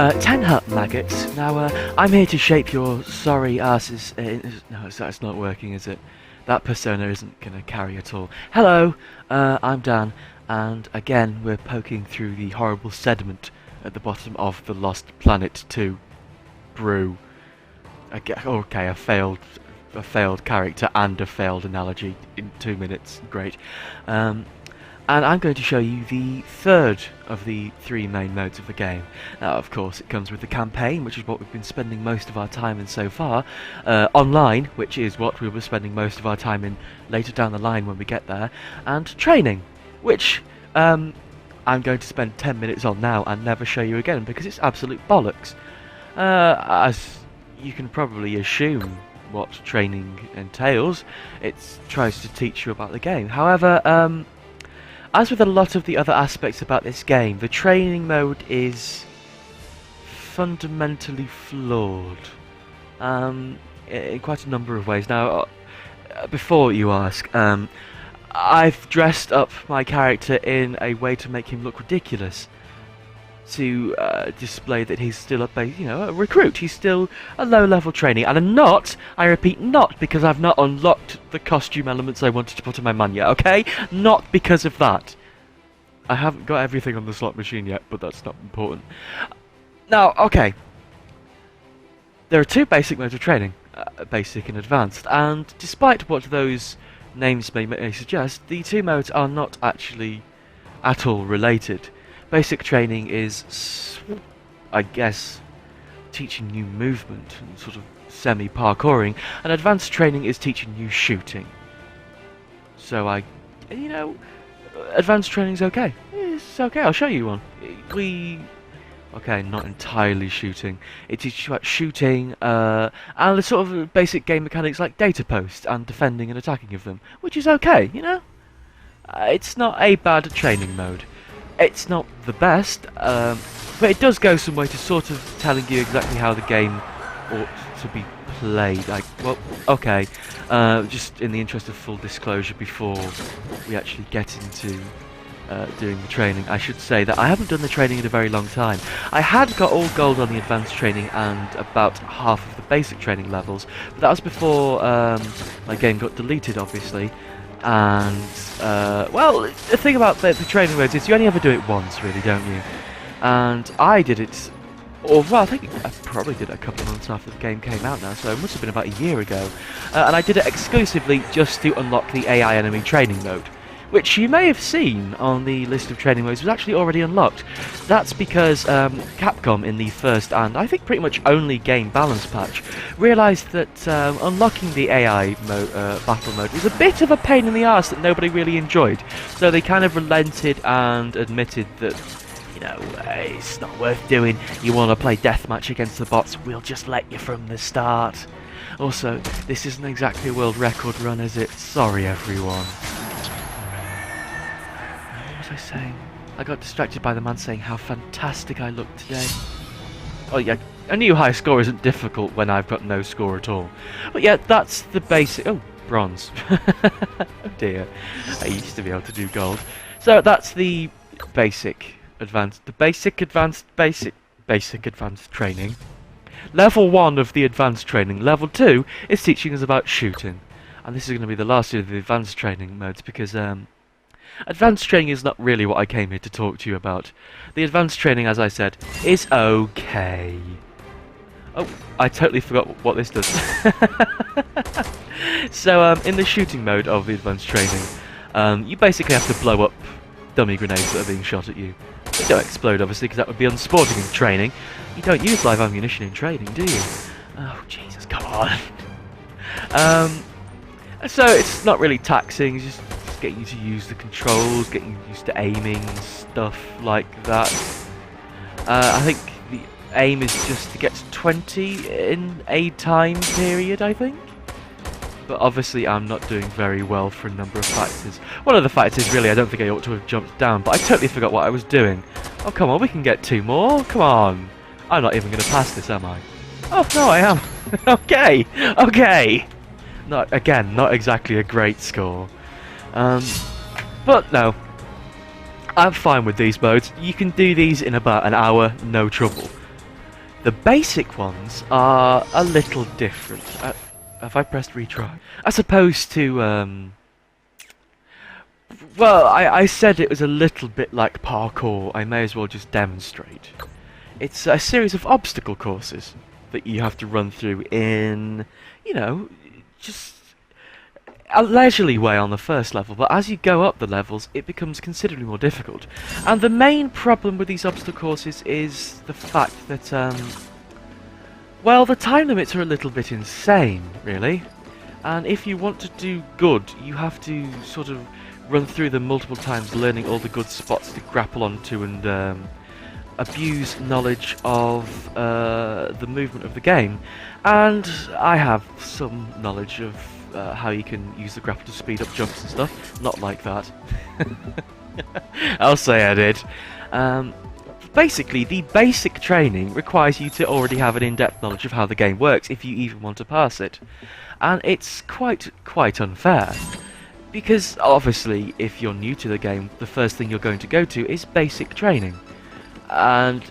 Tenhut maggots. Now, I'm here to shape your sorry asses. No, that's not working, is it? That persona isn't gonna carry at all. Hello, I'm Dan, and again we're poking through the horrible sediment at the bottom of the Lost Planet 2 brew. Okay, a failed character and a failed analogy in 2 minutes. Great. And I'm going to show you the third of the three main modes of the game. Now, of course, it comes with the campaign, which is what we've been spending most of our time in so far. Online, which is what we'll be spending most of our time in later down the line when we get there. And training, which I'm going to spend 10 minutes on now and never show you again because it's absolute bollocks. As you can probably assume what training entails, it tries to teach you about the game. However, as with a lot of the other aspects about this game, the training mode is fundamentally flawed in quite a number of ways. Now, before you ask, I've dressed up my character in a way to make him look ridiculous, to display that he's still a recruit. He's still a low-level trainee, and I repeat, not because I've not unlocked the costume elements I wanted to put on my man yet, okay? Not because of that. I haven't got everything on the slot machine yet, but that's not important. Now, okay. There are two basic modes of training, basic and advanced, and despite what those names may suggest, the two modes are not actually at all related. Basic training is, I guess, teaching you movement and sort of semi-parkouring, and advanced training is teaching you shooting. So advanced training's okay. It's okay, I'll show you one. Okay, not entirely shooting. It teaches you about shooting, and the sort of basic game mechanics like data posts and defending and attacking of them, which is okay, you know? It's not a bad training mode. It's not the best, but it does go some way to sort of telling you exactly how the game ought to be played. Just in the interest of full disclosure before we actually get into doing the training, I should say that I haven't done the training in a very long time. I had got all gold on the advanced training and about half of the basic training levels, but that was before my game got deleted, obviously. And, the thing about the training modes is you only ever do it once, really, don't you? And I did it, I think I probably did it a couple of months after the game came out now, so it must have been about a year ago. And I did it exclusively just to unlock the AI enemy training mode, which you may have seen on the list of training modes was actually already unlocked. That's because Capcom, in the first and I think pretty much only game balance patch, realised that unlocking the AI battle mode was a bit of a pain in the arse that nobody really enjoyed. So they kind of relented and admitted that, it's not worth doing. You want to play deathmatch against the bots, we'll just let you from the start. Also, this isn't exactly a world record run, is it? Sorry, everyone. I saying? I got distracted by the man saying how fantastic I look today. Oh yeah, a new high score isn't difficult when I've got no score at all. But yeah, that's the basic... Oh, bronze. Oh dear. I used to be able to do gold. So that's the basic advanced training. Level 1 of the advanced training. Level 2 is teaching us about shooting. And this is going to be the last of the advanced training modes because advanced training is not really what I came here to talk to you about. The advanced training, as I said, is okay. Oh, I totally forgot what this does. So, in the shooting mode of the advanced training, you basically have to blow up dummy grenades that are being shot at you. They don't explode, obviously, because that would be unsporting in training. You don't use live ammunition in training, do you? Oh, Jesus, come on. So, it's not really taxing, it's just getting you to use the controls, getting used to aiming, stuff like that. I think the aim is just to get to 20 in a time period, I think. But obviously I'm not doing very well for a number of factors. One of the factors, really, I don't think I ought to have jumped down, but I totally forgot what I was doing. Oh, come on, we can get 2 more, come on. I'm not even going to pass this, am I? Oh, no, I am. Okay. Not exactly a great score. But no, I'm fine with these modes. You can do these in about an hour, no trouble. The basic ones are a little different. Have I pressed retry? As opposed to, well, I said it was a little bit like parkour. I may as well just demonstrate. It's a series of obstacle courses that you have to run through in, you know, just a leisurely way on the first level, but as you go up the levels, it becomes considerably more difficult. And the main problem with these obstacle courses is the fact that, well, the time limits are a little bit insane, really. And if you want to do good, you have to sort of run through them multiple times, learning all the good spots to grapple onto and abuse knowledge of the movement of the game. And I have some knowledge of how you can use the grapple to speed up jumps and stuff. Not like that. I'll say I did. Basically, the basic training requires you to already have an in-depth knowledge of how the game works if you even want to pass it. And it's quite unfair. Because, obviously, if you're new to the game, the first thing you're going to go to is basic training. And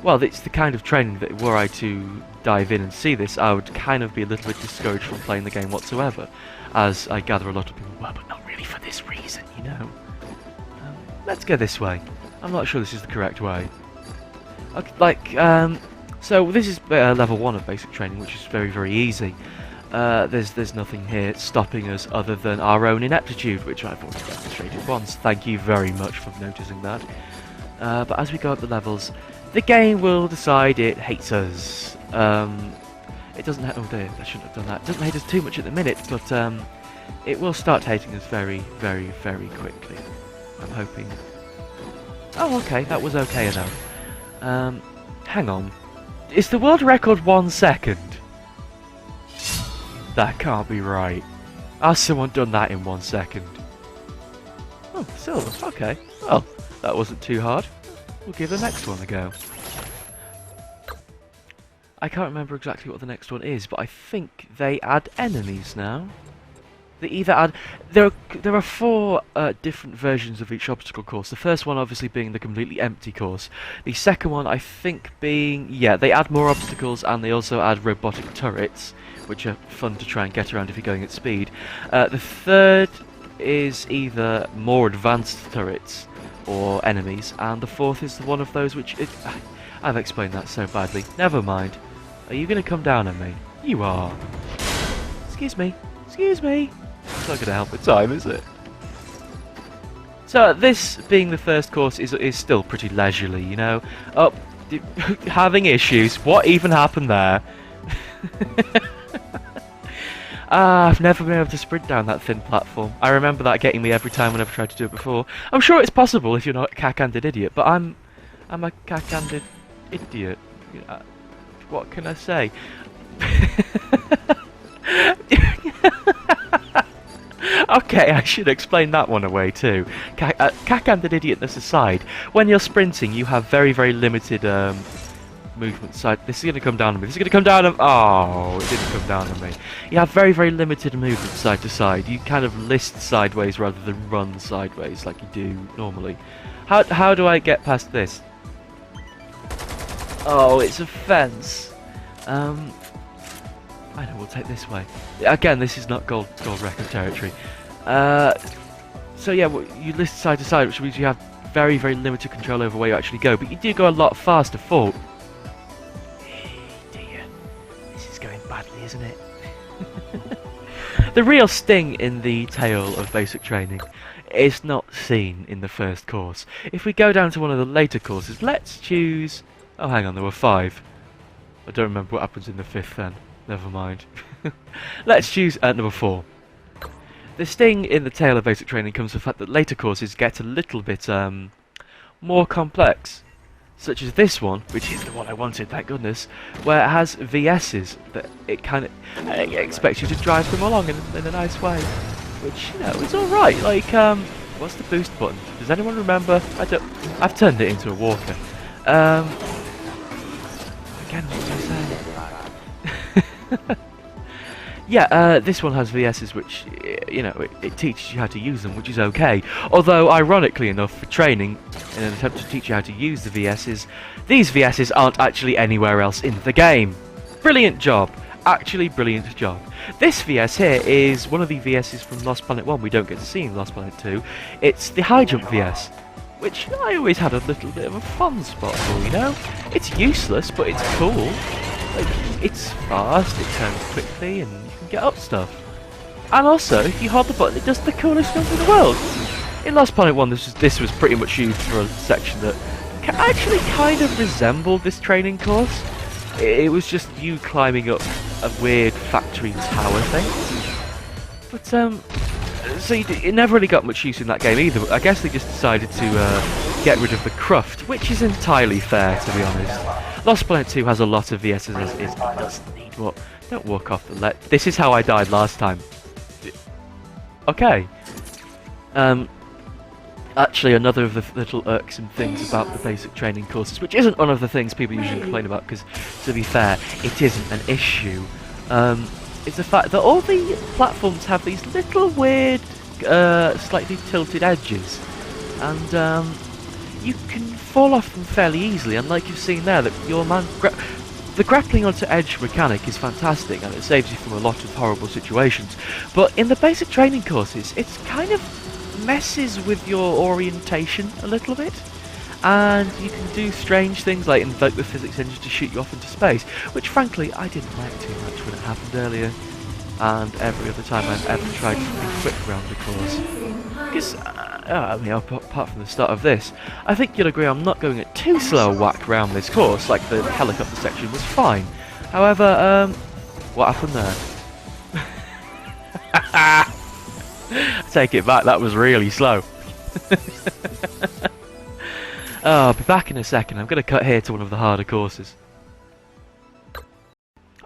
well, it's the kind of training that were I to dive in and see this, I would kind of be a little bit discouraged from playing the game whatsoever, as I gather a lot of people were, but not really for this reason, you know. Let's go this way. I'm not sure this is the correct way. Okay, so this is level 1 of basic training, which is very easy. There's nothing here stopping us other than our own ineptitude, which I've already demonstrated once. Thank you very much for noticing that. But as we go up the levels, the game will decide it hates us. It doesn't oh dear, I shouldn't have done that. It doesn't hate us too much at the minute, but it will start hating us very quickly. I'm hoping. Oh, okay, that was okay enough. Hang on. Is the world record 1 second? That can't be right. Has someone done that in 1 second? Oh, silver, okay. Well, that wasn't too hard. We'll give the next one a go. I can't remember exactly what the next one is, but I think they add enemies now. They either add... There are 4 different versions of each obstacle course. The first one obviously being the completely empty course. The second one I think being... Yeah, they add more obstacles and they also add robotic turrets, which are fun to try and get around if you're going at speed. The third is either more advanced turrets or enemies, and the fourth is one of those which... I've explained that so badly. Never mind. Are you going to come down on me? You are. Excuse me. Excuse me. It's not going to help with time, is it? So this being the first course is still pretty leisurely, you know. Oh, having issues. What even happened there? I've never been able to sprint down that thin platform. I remember that getting me every time whenever I tried to do it before. I'm sure it's possible if you're not a cack-handed idiot, but I'm a cack-handed idiot. What can I say? Okay, I should explain that one away too. Cack-handed idiotness aside, when you're sprinting, you have very limited movement side. This is going to come down on me. This is going to come down on... Oh, it didn't come down on me. You have very limited movement side to side. You kind of list sideways rather than run sideways like you do normally. How do I get past this? Oh, it's a fence. I know, we'll take this way. Again, this is not gold record territory. So yeah, you list side to side, which means you have very limited control over where you actually go, but you do go a lot faster forward. Dear, this is going badly, isn't it? The real sting in the tale of basic training is not seen in the first course. If we go down to one of the later courses, let's choose... Oh, hang on, there were 5. I don't remember what happens in the 5th then. Never mind. Let's choose number 4. The sting in the tale of basic training comes from the fact that later courses get a little bit more complex. Such as this one, which is the one I wanted, thank goodness, where it has VS's that it kind of expects you to drive them along in a nice way. Which, you know, is alright. Like, what's the boost button? Does anyone remember? I've turned it into a walker. Again, what was I saying? Yeah, this one has VSs which, you know, it teaches you how to use them, which is okay. Although, ironically enough, for training, in an attempt to teach you how to use the VSs, these VSs aren't actually anywhere else in the game. Brilliant job. Actually, brilliant job. This VS here is one of the VSs from Lost Planet 1 we don't get to see in Lost Planet 2. It's the high jump VS, which I always had a little bit of a fun spot for, you know? It's useless, but it's cool. Like, it's fast, it turns quickly, and you can get up stuff. And also, if you hold the button, it does the coolest jump in the world. In Lost Planet 1, this was pretty much used for a section that actually kind of resembled this training course. It was just you climbing up a weird factory tower thing. But, so it never really got much use in that game either. I guess they just decided to get rid of the cruft, which is entirely fair, to be honest. Lost Planet 2 has a lot of VSs as is. It doesn't need what? Don't walk off the let. This is how I died last time. Okay. Actually, another of the little irksome things about the basic training courses, which isn't one of the things people usually complain about, because, to be fair, it isn't an issue, is the fact that all the platforms have these little weird, slightly tilted edges, and you can fall off them fairly easily, and like you've seen there, that your man... the grappling onto edge mechanic is fantastic, and it saves you from a lot of horrible situations, but in the basic training courses, it's kind of messes with your orientation a little bit, and you can do strange things like invoke the physics engine to shoot you off into space, which frankly I didn't like too much when it happened earlier, and every other time I've ever tried to be quick round the course. Because, I mean, apart from the start of this, I think you'll agree I'm not going at too slow a whack round this course, like the helicopter section was fine. However, what happened there? I take it back, that was really slow. Oh, I'll be back in a second. I'm going to cut here to one of the harder courses.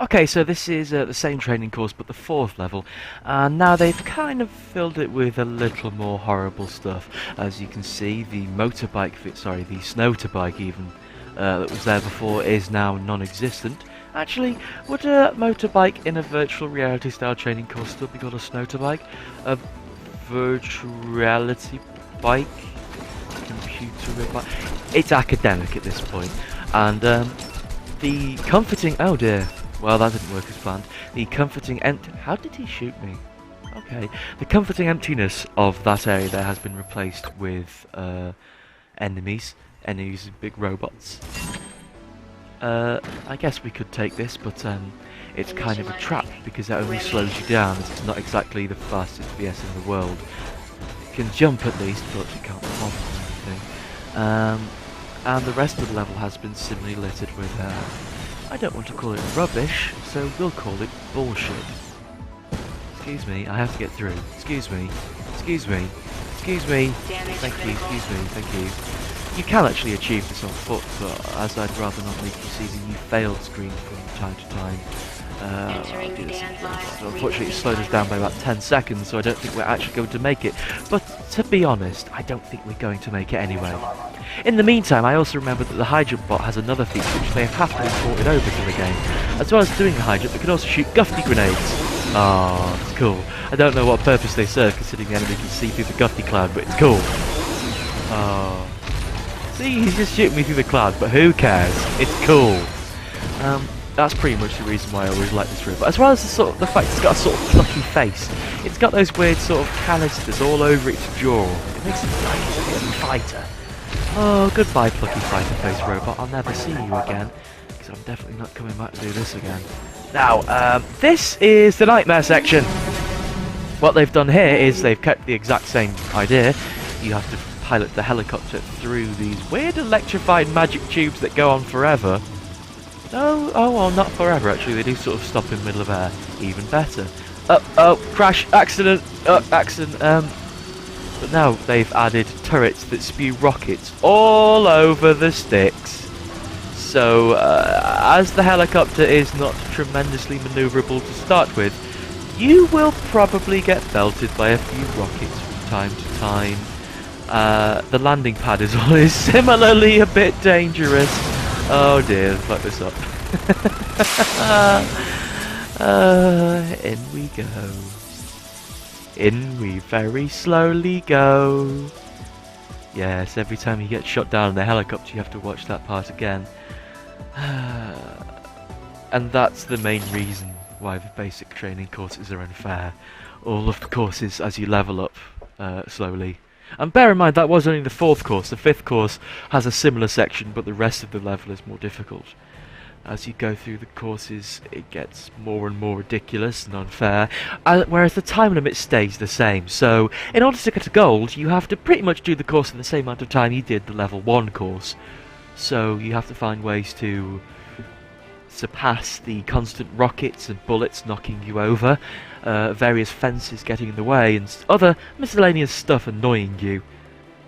Okay, so this is the same training course, but the 4th level, and now they've kind of filled it with a little more horrible stuff. As you can see, the motorbike, the snowtorbike even, that was there before is now non-existent. Actually, would a motorbike in a virtual reality style training course still be called a snowtorbike? A virtual reality bike? Computer bike? It's academic at this point. And the comforting... oh dear. Well, that didn't work as planned. The comforting how did he shoot me? Okay. The comforting emptiness of that area there has been replaced with enemies. Enemies, big robots. I guess we could take this, but it's kind of a trap because it only slows you down, as it's not exactly the fastest VS in the world. It can jump at least, but it can't pop or anything. And the rest of the level has been similarly littered with, I don't want to call it rubbish, so we'll call it bullshit. Excuse me, I have to get through. Excuse me. Excuse me. Excuse me. Thank you, excuse me, thank you. You can actually achieve this on foot, but as I'd rather not make you see the "you failed" screen from time to time, I'll do this. So unfortunately, it slowed us down by about 10 seconds, so I don't think we're actually going to make it. But to be honest, I don't think we're going to make it anyway. In the meantime, I also remember that the high jump bot has another feature which they have happily ported over to the game. As well as doing the high jump, it can also shoot Gufty grenades. Oh, it's cool. I don't know what purpose they serve, considering the enemy can see through the Gufty cloud, but it's cool. Oh. See, he's just shooting me through the cloud, but who cares? It's cool. That's pretty much the reason why I always like this room. But as well as the fact it's got a sort of plucky face, it's got those weird sort of canisters all over its jaw. It makes it like it's a bit of a fighter. Oh, goodbye, plucky fighter face robot. I'll never see you again, because I'm definitely not coming back to do this again. Now, this is the nightmare section. What they've done here is they've kept the exact same idea. You have to pilot the helicopter through these weird electrified magic tubes that go on forever. Oh, well, not forever actually, they do sort of stop in the middle of air. Even better. Oh, crash, accident, accident, But now they've added turrets that spew rockets all over the sticks. So, as the helicopter is not tremendously manoeuvrable to start with, you will probably get belted by a few rockets from time to time. The landing pad is always similarly a bit dangerous. Oh dear, fuck this up. In we go. In we very slowly go. Yes, every time you get shot down in a helicopter you have to watch that part again. And that's the main reason why the basic training courses are unfair. All of the courses as you level up slowly. And bear in mind that was only the 4th course. The 5th course has a similar section, but the rest of the level is more difficult. As you go through the courses, it gets more and more ridiculous and unfair, whereas the time limit stays the same. So, in order to get to gold, you have to pretty much do the course in the same amount of time you did the level 1 course. So, you have to find ways to surpass the constant rockets and bullets knocking you over, various fences getting in the way, and other miscellaneous stuff annoying you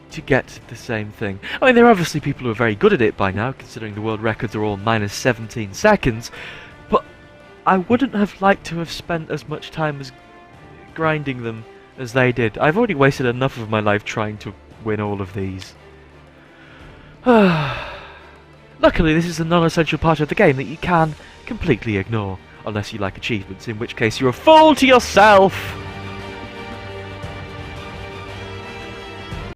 to get the same thing. I mean, there are obviously people who are very good at it by now, considering the world records are all minus 17 seconds, but I wouldn't have liked to have spent as much time as grinding them as they did. I've already wasted enough of my life trying to win all of these. Luckily, this is a non-essential part of the game that you can completely ignore, unless you like achievements, in which case you're a fool to yourself!